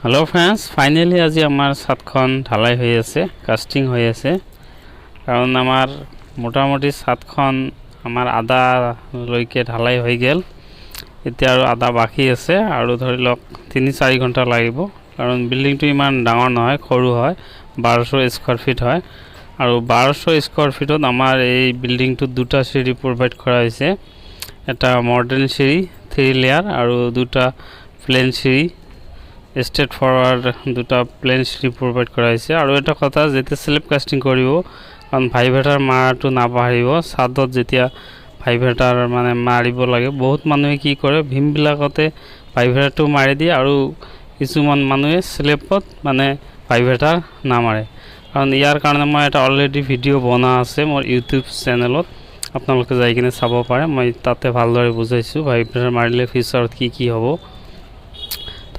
hello friends finally आज आमार छातखन ढालाई हो आछे कास्टिंग हो आछे कारण आमार मोटामुटी छातखन आमार आधा लैके ढालाई हो गेल एतिया आरो आधा बाकी आछे आरो धरि लक 3-4 घंटा लागिब कारण बिल्डिंग तो इमान डाঙर নহয় সৰু হয় 1200 स्क्वायर फीट হয় আৰু 1200 स्क्वायर फीटत आमार এই বিল্ডিংটো দুটা সিঁড়ি প্ৰোভাইড কৰা হয়েছে এটা মডাৰ্ন সিঁড়ি 3 লেয়াৰ আৰু দুটা প্লেন সিঁড়ি स्ट्रेट फरवार्ड दुटा प्लेन सिँড়ি प्रोवाइड करा হয়েছে আৰু এটা কথা যেতে স্ল্যাব কাস্টিং কৰিব কাৰণ ভাইভেটাৰ মাৰাটো নাপাহৰিব ছাদত যেতিয়া ভাইভেটাৰ মানে মাৰিব লাগে বহুত মানুহে কি কৰে ভীম বিলাকতে ভাইভেটাৰটো মাৰি দিয়ে আৰু কিছুমান মানুহে স্ল্যাবত মানে ভাইভেটাৰ নামাৰে কাৰণ ইয়াৰ কাৰণে মই এটা অলৰেডি ভিডিও বনা আছে মোৰ ইউটিউব চেনেলত আপোনালোকে যাই কিনে চাব পাৰে মই তাতে ভালদৰে বুজাইছো ভাইভেটাৰ মাৰিলে ফিচাৰত কি কি হ'ব